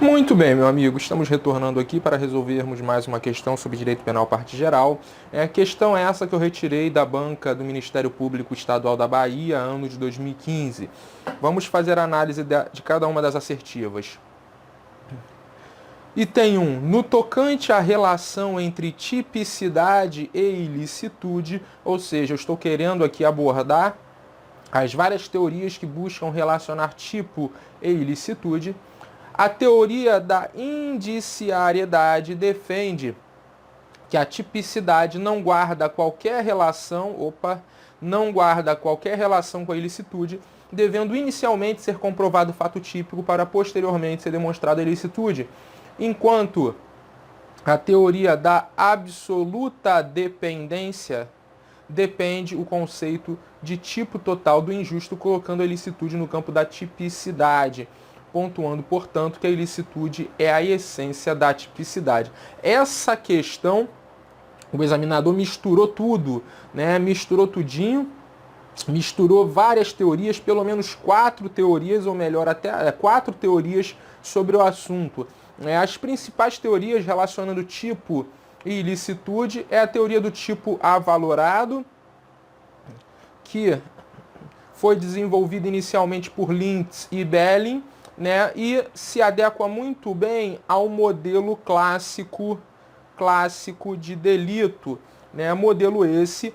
Muito bem, meu amigo, estamos retornando aqui para resolvermos mais uma questão sobre direito penal parte geral. A questão é essa que eu retirei da banca do Ministério Público Estadual da Bahia, ano de 2015. Vamos fazer a análise de cada uma das assertivas. E tem no tocante à relação entre tipicidade e ilicitude, ou seja, eu estou querendo aqui abordar as várias teorias que buscam relacionar tipo e ilicitude. A teoria da indiciariedade defende que a tipicidade não guarda qualquer relação, com a ilicitude, devendo inicialmente ser comprovado o fato típico para posteriormente ser demonstrada a ilicitude, enquanto a teoria da absoluta dependência depende o conceito de tipo total do injusto, colocando a ilicitude no campo da tipicidade, pontuando, portanto, que a ilicitude é a essência da tipicidade. Essa questão, o examinador misturou tudo, né? Misturou tudinho, misturou várias teorias, pelo menos 4 teorias, ou melhor, até 4 teorias sobre o assunto. As principais teorias relacionando tipo e ilicitude é a teoria do tipo avalorado, que foi desenvolvida inicialmente por Lintz e Belling, né, e se adequa muito bem ao modelo clássico de delito, né, modelo esse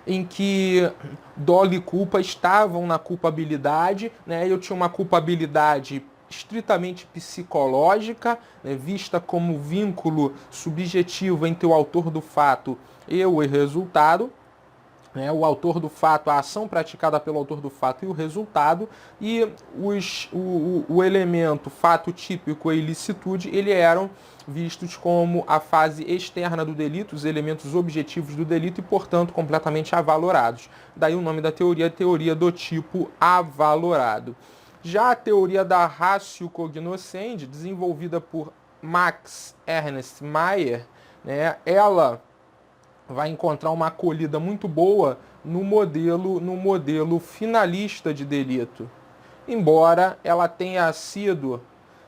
em que dolo e culpa estavam na culpabilidade, né, eu tinha uma culpabilidade estritamente psicológica, né, vista como vínculo subjetivo entre o autor do fato e o resultado, o autor do fato, a ação praticada pelo autor do fato e o resultado, e o elemento fato típico e ilicitude, ele eram vistos como a fase externa do delito, os elementos objetivos do delito e, portanto, completamente avalorados. Daí o nome da teoria, a teoria do tipo avalorado. Já a teoria da ratio cognoscendi, desenvolvida por Max Ernst Mayr, né, ela vai encontrar uma acolhida muito boa no modelo finalista de delito, embora ela tenha sido,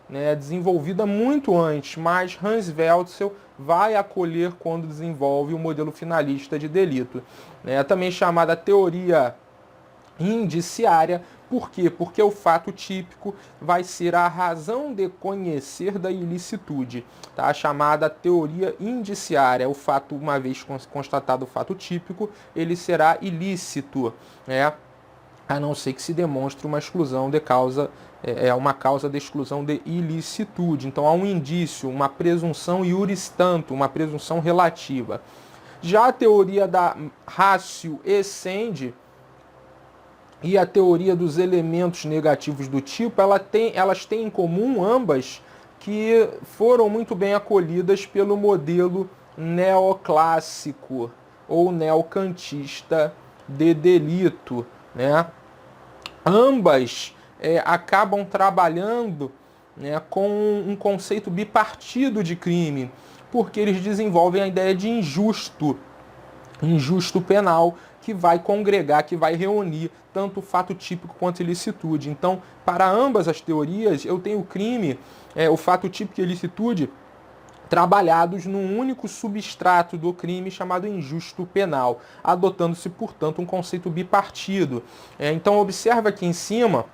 né, desenvolvida muito antes, mas Hans Welzel vai acolher quando desenvolve o modelo finalista de delito, né, também chamada teoria indiciária. Por quê? Porque o fato típico vai ser a razão de conhecer da ilicitude, tá? A chamada teoria indiciária. O fato, uma vez constatado o fato típico, ele será ilícito, né? A não ser que se demonstre uma exclusão de causa, uma causa de exclusão de ilicitude. Então há um indício, uma presunção iuris tanto, uma presunção relativa. Já a teoria da ratio essendi e a teoria dos elementos negativos do tipo, elas têm em comum ambas que foram muito bem acolhidas pelo modelo neoclássico ou neocantista de delito, né? Ambas acabam trabalhando, né, com um conceito bipartido de crime, porque eles desenvolvem a ideia de injusto penal, que vai congregar, que vai reunir tanto o fato típico quanto a ilicitude. Então, para ambas as teorias, eu tenho o crime, o fato típico e a ilicitude, trabalhados num único substrato do crime chamado injusto penal, adotando-se, portanto, um conceito bipartido. Então, observa aqui em cima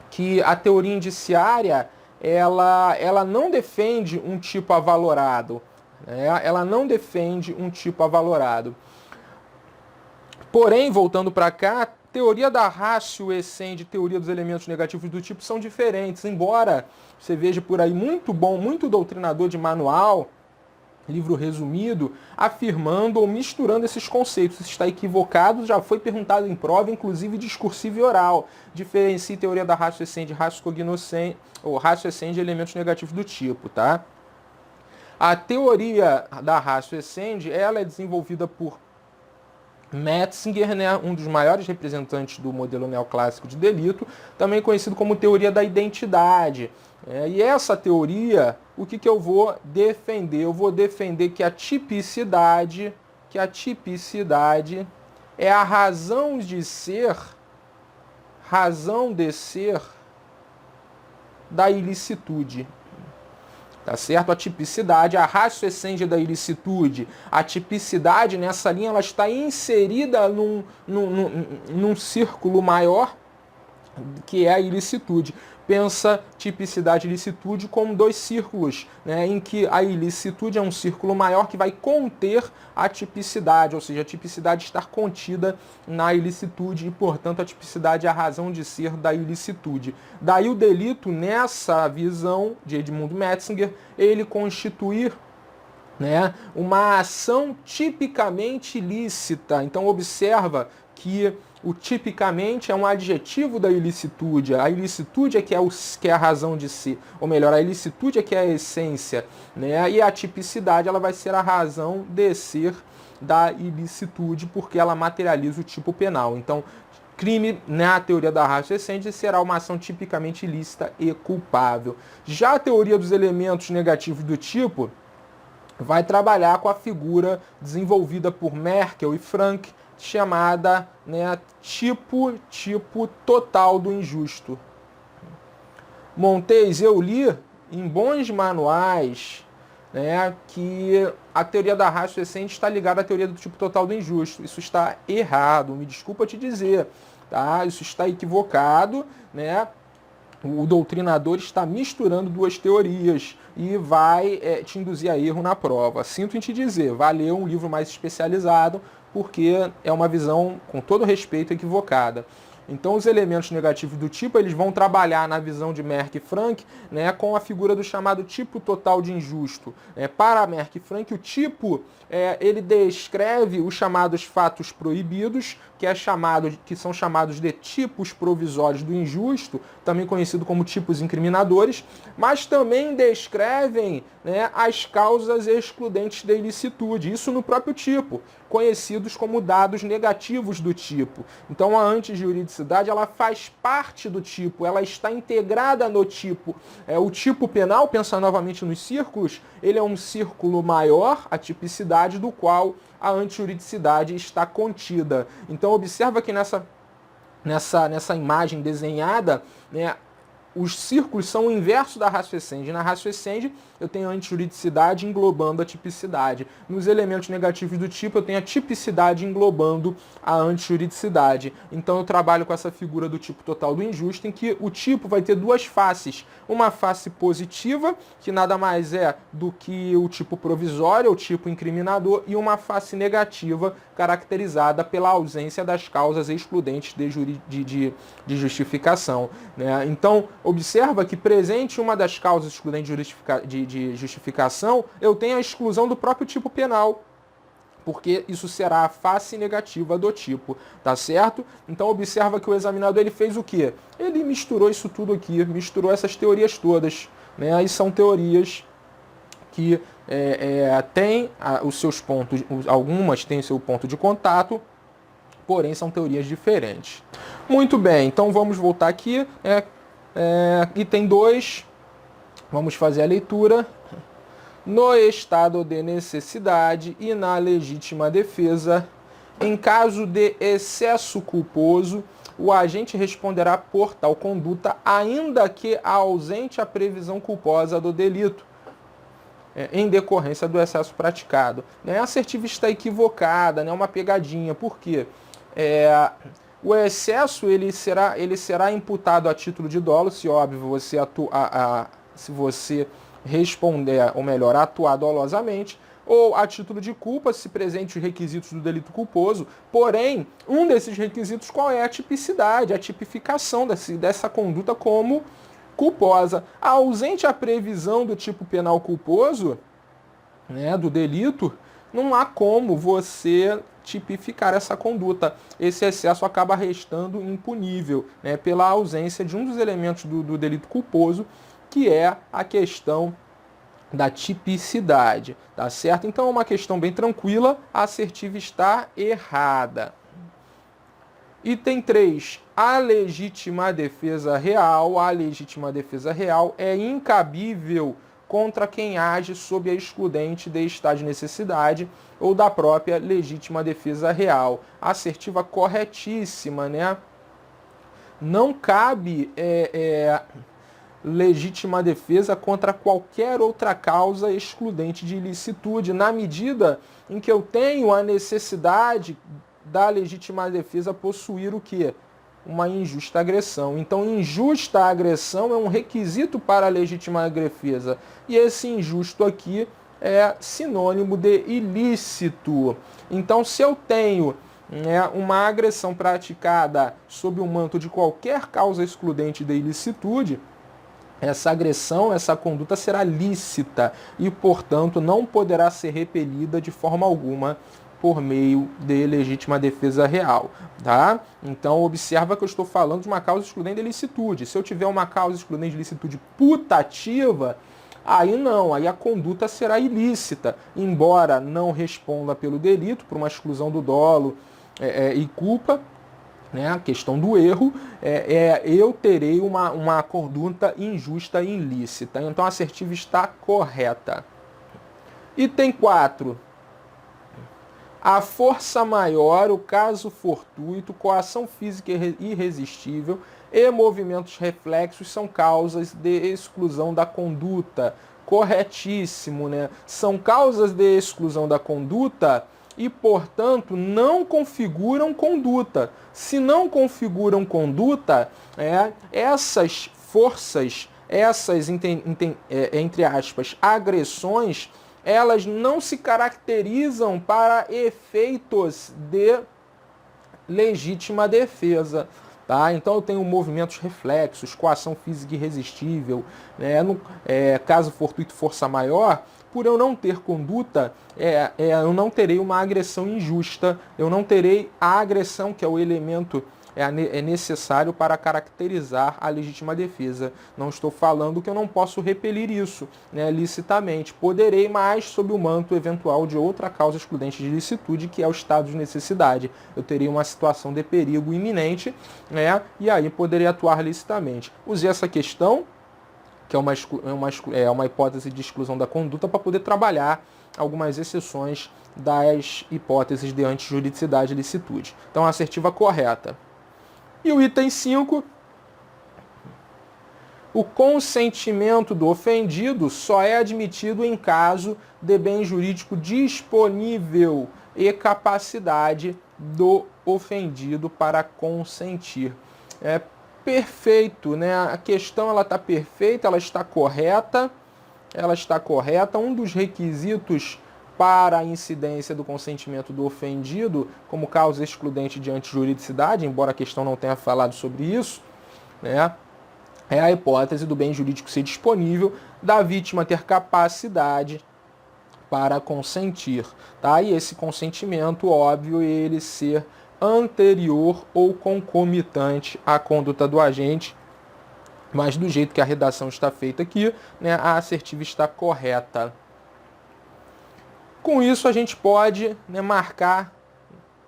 que a teoria indiciária ela não defende um tipo avalorado. Ela não defende um tipo avalorado. Porém, voltando para cá, a teoria da ratio essendi e teoria dos elementos negativos do tipo são diferentes, embora você veja por aí muito bom, muito doutrinador de manual, livro resumido, afirmando ou misturando esses conceitos. Isso está equivocado, já foi perguntado em prova, inclusive discursiva e oral. Diferencie teoria da ratio essendi, ratio cognoscendi, ou ratio essendi e elementos negativos do tipo, tá? A teoria da ratio essendi, ela é desenvolvida por Metzinger, né, um dos maiores representantes do modelo neoclássico de delito, também conhecido como teoria da identidade. E essa teoria, o que eu vou defender? Eu vou defender que a tipicidade é a razão de ser da ilicitude. Tá certo? A tipicidade, a ratio essendi da ilicitude, a tipicidade nessa linha ela está inserida num círculo maior, que é a ilicitude. Pensa tipicidade e ilicitude como dois círculos, né, em que a ilicitude é um círculo maior que vai conter a tipicidade, ou seja, a tipicidade estar contida na ilicitude e, portanto, a tipicidade é a razão de ser da ilicitude. Daí o delito, nessa visão de Edmund Metzinger, ele constituir, né, uma ação tipicamente ilícita. Então observa que o tipicamente é um adjetivo da ilicitude. A ilicitude é que é a razão de ser, ou melhor, a ilicitude é que é a essência, né? E a tipicidade ela vai ser a razão de ser da ilicitude, porque ela materializa o tipo penal. Então, crime, na teoria da ratio essendi, será uma ação tipicamente ilícita e culpável. Já a teoria dos elementos negativos do tipo vai trabalhar com a figura desenvolvida por Merkel e Frank, chamada, né, tipo total do injusto. Montes, eu li em bons manuais, né, que a teoria da ratio essendi está ligada à teoria do tipo total do injusto. Isso está errado, me desculpa te dizer, tá? Isso está equivocado, né? O doutrinador está misturando duas teorias e vai te induzir a erro na prova. Sinto em te dizer, vai ler um livro mais especializado, porque é uma visão, com todo respeito, equivocada. Então, os elementos negativos do tipo, eles vão trabalhar na visão de Merck e Frank, né, com a figura do chamado tipo total de injusto. Para Merck e Frank, o tipo, ele descreve os chamados fatos proibidos, que são chamados de tipos provisórios do injusto, também conhecido como tipos incriminadores, mas também descrevem, né, as causas excludentes da ilicitude, isso no próprio tipo, conhecidos como dados negativos do tipo. Então a antijuridicidade ela faz parte do tipo, ela está integrada no tipo. O tipo penal, pensando novamente nos círculos, ele é um círculo maior, a tipicidade, do qual a antijuridicidade está contida. Então observa que nessa imagem desenhada, né, os círculos são o inverso da ratio essendi. Na ratio essendi, eu tenho a antijuridicidade englobando a tipicidade. Nos elementos negativos do tipo, eu tenho a tipicidade englobando a antijuridicidade. Então, eu trabalho com essa figura do tipo total do injusto, em que o tipo vai ter duas faces. Uma face positiva, que nada mais é do que o tipo provisório, o tipo incriminador, e uma face negativa, caracterizada pela ausência das causas excludentes de justificação, né? Então, observa que presente uma das causas excludentes de justificação, eu tenho a exclusão do próprio tipo penal, porque isso será a face negativa do tipo, tá certo? Então observa que o examinador ele fez o quê? Ele misturou isso tudo aqui, misturou essas teorias todas, né? E são teorias que têm os seus pontos, algumas têm seu ponto de contato, porém são teorias diferentes. Muito bem, então vamos voltar aqui, item 2, vamos fazer a leitura. No estado de necessidade e na legítima defesa, em caso de excesso culposo, o agente responderá por tal conduta, ainda que ausente a previsão culposa do delito, em decorrência do excesso praticado. A assertiva está equivocada, é uma pegadinha. Por quê? O excesso ele será imputado a título de dolo, se óbvio se você responder, ou melhor, atuar dolosamente, ou a título de culpa, se presente os requisitos do delito culposo. Porém, um desses requisitos, qual é? A tipicidade, a tipificação dessa conduta como culposa. Ausente a previsão do tipo penal culposo, né, do delito, não há como você tipificar essa conduta. Esse excesso acaba restando impunível, né, pela ausência de um dos elementos do delito culposo, que é a questão da tipicidade, tá certo? Então é uma questão bem tranquila, a assertiva está errada. Item 3, a legítima defesa real. A legítima defesa real é incabível contra quem age sob a excludente de estado de necessidade ou da própria legítima defesa real. Assertiva corretíssima, né? Não cabe legítima defesa contra qualquer outra causa excludente de ilicitude, na medida em que eu tenho a necessidade da legítima defesa possuir o quê? Uma injusta agressão. Então, injusta agressão é um requisito para a legítima defesa. E esse injusto aqui é sinônimo de ilícito. Então, se eu tenho uma agressão praticada sob o manto de qualquer causa excludente de ilicitude, essa agressão, essa conduta será lícita e, portanto, não poderá ser repelida de forma alguma por meio de legítima defesa real, tá? Então, observa que eu estou falando de uma causa excludente de ilicitude. Se eu tiver uma causa excludente de ilicitude putativa, aí não, aí a conduta será ilícita, embora não responda pelo delito, por uma exclusão do dolo e culpa, né, a questão do erro, eu terei uma conduta injusta e ilícita. Então, a assertiva está correta. Item 4. A força maior, o caso fortuito, coação física irresistível e movimentos reflexos são causas de exclusão da conduta. Corretíssimo, né? São causas de exclusão da conduta e, portanto, não configuram conduta. Se não configuram conduta, essas forças, essas, entre aspas, agressões, elas não se caracterizam para efeitos de legítima defesa. Tá? Então eu tenho movimentos reflexos, coação física irresistível, caso fortuito força maior, por eu não ter conduta, eu não terei uma agressão injusta, eu não terei a agressão, que é o elemento necessário para caracterizar a legítima defesa. Não estou falando que eu não posso repelir isso, licitamente. Poderei, mas sob o manto eventual de outra causa excludente de ilicitude, que é o estado de necessidade. Eu teria uma situação de perigo iminente, e aí poderia atuar licitamente. Usei essa questão, que é uma hipótese de exclusão da conduta, para poder trabalhar algumas exceções das hipóteses de antijuridicidade e licitude. Então, a assertiva correta. E o item 5, o consentimento do ofendido só é admitido em caso de bem jurídico disponível e capacidade do ofendido para consentir. É perfeito, né? A questão ela está perfeita, ela está correta. Um dos requisitos para a incidência do consentimento do ofendido como causa excludente de antijuridicidade, embora a questão não tenha falado sobre isso, é a hipótese do bem jurídico ser disponível, da vítima ter capacidade para consentir. Tá? E esse consentimento, óbvio, ele ser anterior ou concomitante à conduta do agente, mas do jeito que a redação está feita aqui, a assertiva está correta. Com isso, a gente pode marcar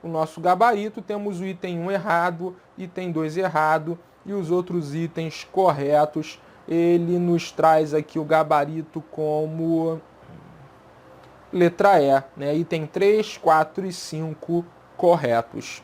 o nosso gabarito. Temos o item 1 errado, item 2 errado e os outros itens corretos. Ele nos traz aqui o gabarito como letra E, item 3, 4 e 5 corretos.